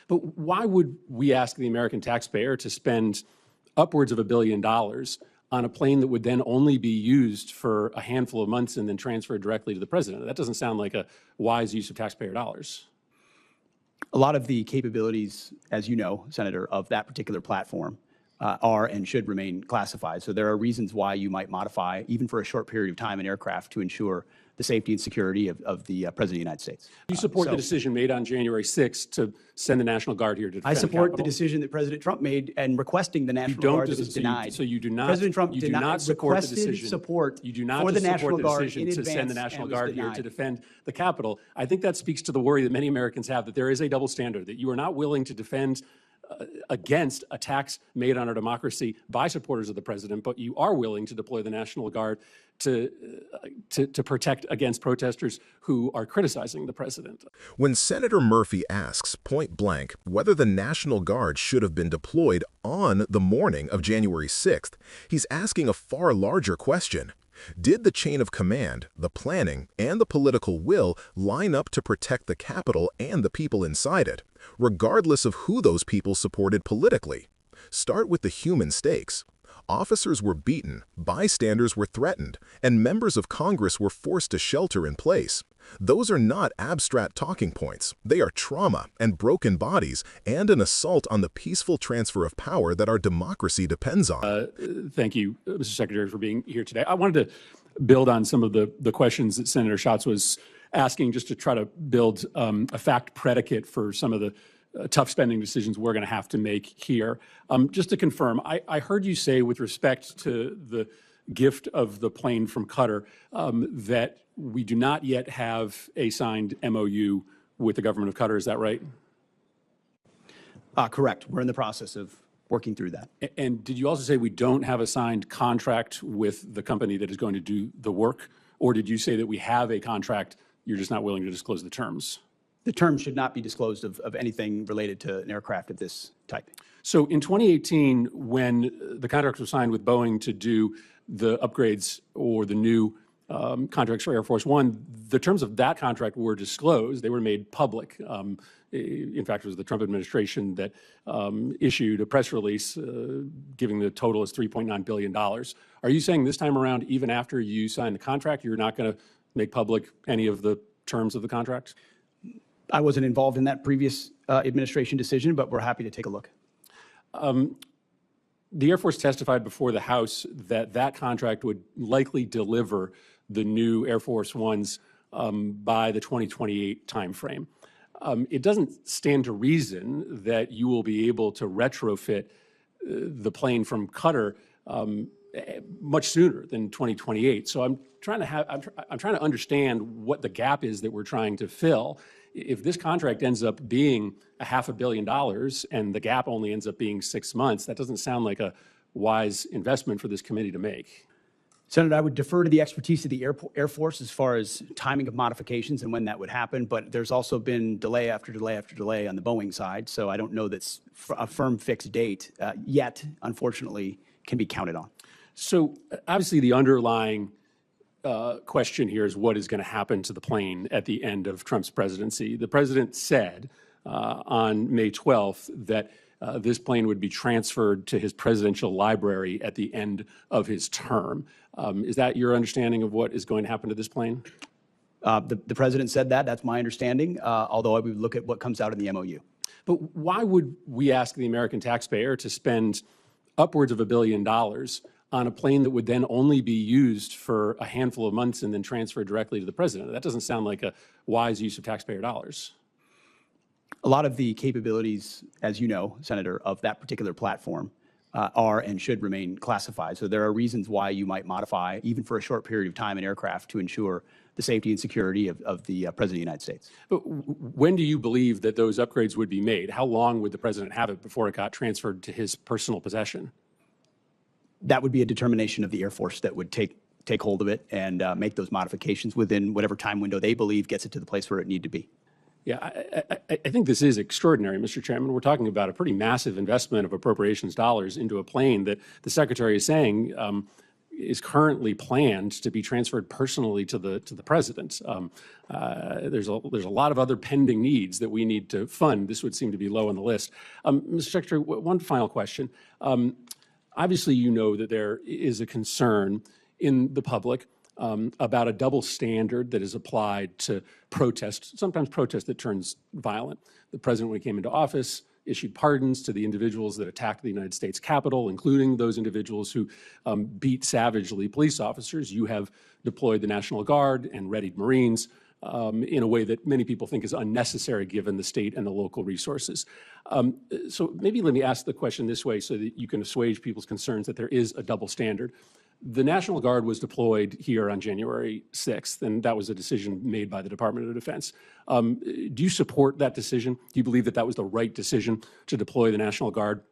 But why would we ask the American taxpayer to spend upwards of $1 billion on a plane that would then only be used for a handful of months and then transferred directly to the president? That doesn't sound like a wise use of taxpayer dollars. A lot of the capabilities, as you know, Senator, of that particular platform are and should remain classified. So there are reasons why you might modify, even for a short period of time, an aircraft to ensure the safety and security of the President of the United States. Do you support the decision made on January 6th to send the National Guard here to defend I support Capitol? the decision that President Trump made and requesting the National Guard that was denied. So you do not. President Trump you do not support the decision. Support you do not for the support National the Guard decision in to send the advance National and was Guard here denied. to defend the Capitol. I think that speaks to the worry that many Americans have that there is a double standard, that you are not willing to defend against attacks made on our democracy by supporters of the president, but you are willing to deploy the National Guard to protect against protesters who are criticizing the president. When Senator Murphy asks point blank whether the National Guard should have been deployed on the morning of January 6th, he's asking a far larger question. Did the chain of command, the planning, and the political will line up to protect the Capitol and the people inside it, regardless of who those people supported politically? Start with the human stakes. Officers were beaten, bystanders were threatened, and members of Congress were forced to shelter in place. Those are not abstract talking points. They are trauma and broken bodies and an assault on the peaceful transfer of power that our democracy depends on. Thank you, Mr. Secretary, for being here today. I wanted to build on some of the questions that Senator Schatz was asking, just to try to build a fact predicate for some of the tough spending decisions we're going to have to make here. Just to confirm, I heard you say with respect to the gift of the plane from Qatar that we do not yet have a signed MOU with the government of Qatar. Is that right? Correct. We're in the process of working through that. And did you also say we don't have a signed contract with the company that is going to do the work? Or did you say that we have a contract, you're just not willing to disclose the terms? The terms should not be disclosed of anything related to an aircraft of this type. So in 2018, when the contract was signed with Boeing to do the upgrades or the new contracts for Air Force One, the terms of that contract were disclosed. They were made public. In fact, it was the Trump administration that issued a press release giving the total as $3.9 billion. Are you saying this time around, even after you signed the contract, you're not going to make public any of the terms of the contract? I wasn't involved in that previous administration decision, but we're happy to take a look. The Air Force testified before the House that that contract would likely deliver the new Air Force Ones by the 2028 timeframe. It doesn't stand to reason that you will be able to retrofit the plane from Qatar much sooner than 2028. So I'm trying to understand what the gap is that we're trying to fill. If this contract ends up being $500 million and the gap only ends up being 6 months, that doesn't sound like a wise investment for this committee to make. Senator, I would defer to the expertise of the Air Force as far as timing of modifications and when that would happen, but there's also been delay after delay after delay on the Boeing side, so I don't know that's a firm fixed date yet, unfortunately, can be counted on. So obviously the underlying question here is what is going to happen to the plane at the end of Trump's presidency. The president said on May 12th that this plane would be transferred to his presidential library at the end of his term. Is that your understanding of what is going to happen to this plane? The president said that. That's my understanding, although I would look at what comes out in the MOU. But why would we ask the American taxpayer to spend upwards of $1 billion on a plane that would then only be used for a handful of months and then transferred directly to the president? That doesn't sound like a wise use of taxpayer dollars. A lot of the capabilities, as you know, Senator, of that particular platform are and should remain classified. So there are reasons why you might modify, even for a short period of time, an aircraft to ensure the safety and security of the President of the United States. But when do you believe that those upgrades would be made? How long would the president have it before it got transferred to his personal possession? That would be a determination of the Air Force that would take hold of it and make those modifications within whatever time window they believe gets it to the place where it need to be. Yeah, I think this is extraordinary, Mr. Chairman. We're talking about a pretty massive investment of appropriations dollars into a plane that the Secretary is saying is currently planned to be transferred personally to the president. There's a lot of other pending needs that we need to fund. This would seem to be low on the list. Mr. Secretary, one final question. Obviously, you know that there is a concern in the public about a double standard that is applied to protest, sometimes protest that turns violent. The president, when he came into office, issued pardons to the individuals that attacked the United States Capitol, including those individuals who beat savagely police officers. You have deployed the National Guard and readied Marines in a way that many people think is unnecessary given the state and the local resources. So maybe let me ask the question this way so that you can assuage people's concerns that there is a double standard. The National Guard was deployed here on January 6th, and that was a decision made by the Department of Defense. Do you support that decision? Do you believe that that was the right decision to deploy the National Guard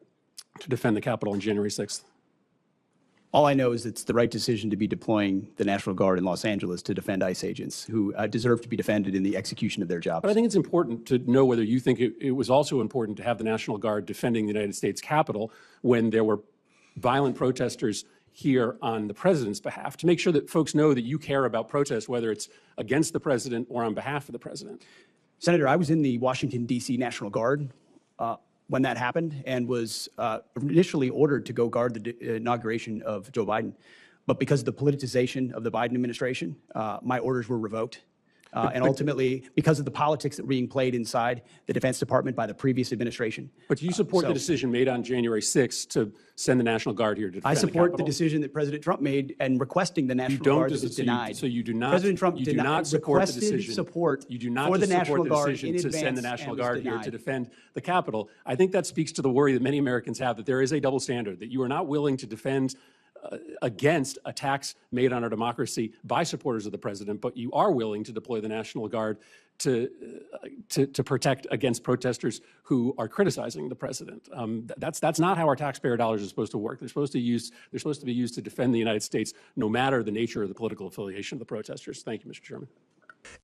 to defend the Capitol on January 6th? All I know is it's the right decision to be deploying the National Guard in Los Angeles to defend ICE agents who deserve to be defended in the execution of their jobs. But I think it's important to know whether you think it was also important to have the National Guard defending the United States Capitol when there were violent protesters here on the president's behalf, to make sure that folks know that you care about protests, whether it's against the president or on behalf of the president. Senator, I was in the Washington, D.C. National Guard when that happened and was initially ordered to go guard the inauguration of Joe Biden. But because of the politicization of the Biden administration, my orders were revoked. And ultimately, because of the politics that were being played inside the Defense Department by the previous administration. But you support the decision made on January 6th to send the National Guard here to defend I support the the Capitol? decision that President Trump made and requesting the National Guard that was denied. So you do not. President Trump you do not support the decision. Support you do not for the support National the Guard decision in to send the advance National and was Guard here denied. to defend the Capitol. I think that speaks to the worry that many Americans have that there is a double standard, that you are not willing to defend against attacks made on our democracy by supporters of the president, but you are willing to deploy the National Guard to protect against protesters who are criticizing the president. That's not how our taxpayer dollars are supposed to work. They're supposed to be used to defend the United States, no matter the nature of the political affiliation of the protesters. Thank you, Mr. Chairman.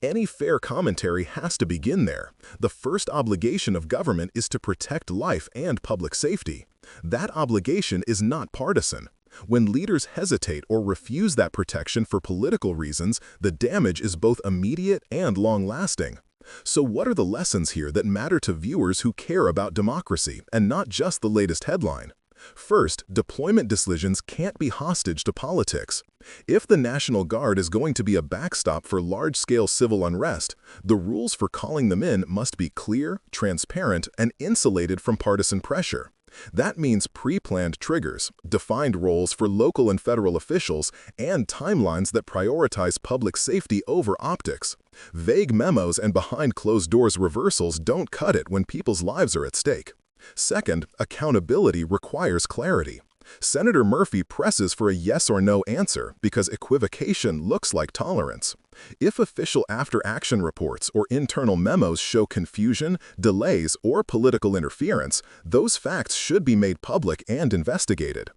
Any fair commentary has to begin there. The first obligation of government is to protect life and public safety. That obligation is not partisan. When leaders hesitate or refuse that protection for political reasons, the damage is both immediate and long-lasting. So what are the lessons here that matter to viewers who care about democracy and not just the latest headline? First, deployment decisions can't be hostage to politics. If the National Guard is going to be a backstop for large-scale civil unrest, the rules for calling them in must be clear, transparent, and insulated from partisan pressure. That means pre-planned triggers, defined roles for local and federal officials, and timelines that prioritize public safety over optics. Vague memos and behind-closed-doors reversals don't cut it when people's lives are at stake. Second, accountability requires clarity. Senator Murphy presses for a yes or no answer because equivocation looks like tolerance. If official after-action reports or internal memos show confusion, delays, or political interference, those facts should be made public and investigated.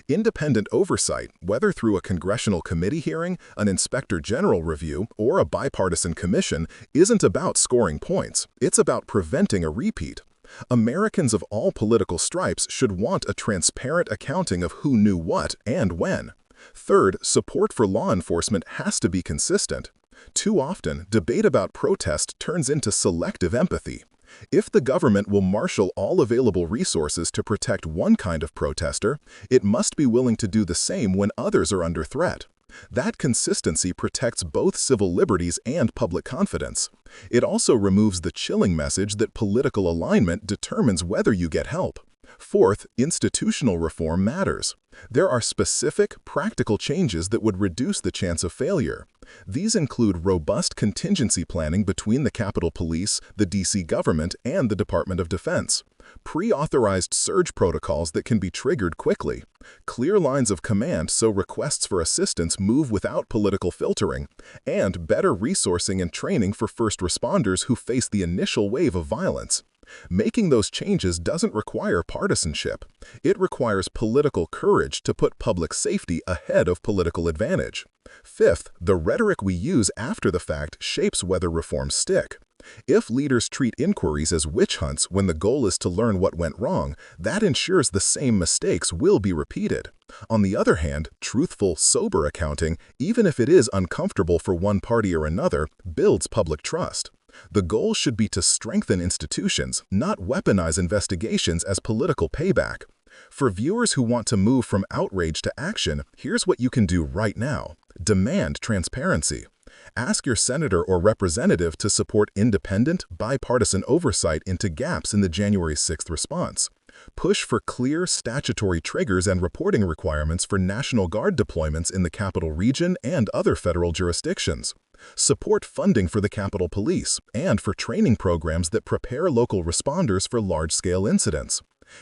Independent oversight, whether through a congressional committee hearing, an inspector general review, or a bipartisan commission, isn't about scoring points. It's about preventing a repeat. Americans of all political stripes should want a transparent accounting of who knew what and when. Third, support for law enforcement has to be consistent. Too often, debate about protest turns into selective empathy. If the government will marshal all available resources to protect one kind of protester, it must be willing to do the same when others are under threat. That consistency protects both civil liberties and public confidence. It also removes the chilling message that political alignment determines whether you get help. Fourth, institutional reform matters. There are specific, practical changes that would reduce the chance of failure. These include robust contingency planning between the Capitol Police, the D.C. government, and the Department of Defense. Pre-authorized surge protocols that can be triggered quickly. Clear lines of command so requests for assistance move without political filtering. And better resourcing and training for first responders who face the initial wave of violence. Making those changes doesn't require partisanship. It requires political courage to put public safety ahead of political advantage. Fifth, the rhetoric we use after the fact shapes whether reforms stick. If leaders treat inquiries as witch hunts when the goal is to learn what went wrong, that ensures the same mistakes will be repeated. On the other hand, truthful, sober accounting, even if it is uncomfortable for one party or another, builds public trust. The goal should be to strengthen institutions, not weaponize investigations as political payback. For viewers who want to move from outrage to action, here's what you can do right now. Demand transparency. Ask your senator or representative to support independent, bipartisan oversight into gaps in the January 6th response. Push for clear statutory triggers and reporting requirements for National Guard deployments in the Capital Region and other federal jurisdictions. Support funding for the Capitol Police and for training programs that prepare local responders for large-scale incidents.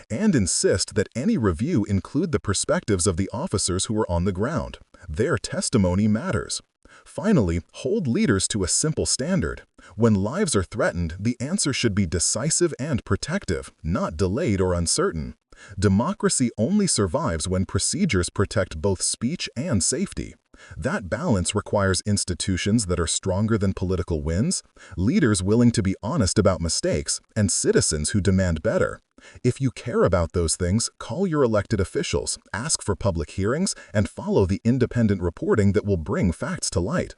And insist that any review include the perspectives of the officers who are on the ground. Their testimony matters. Finally, hold leaders to a simple standard. When lives are threatened, the answer should be decisive and protective, not delayed or uncertain. Democracy only survives when procedures protect both speech and safety. That balance requires institutions that are stronger than political wins, leaders willing to be honest about mistakes, and citizens who demand better. If you care about those things, call your elected officials, ask for public hearings, and follow the independent reporting that will bring facts to light.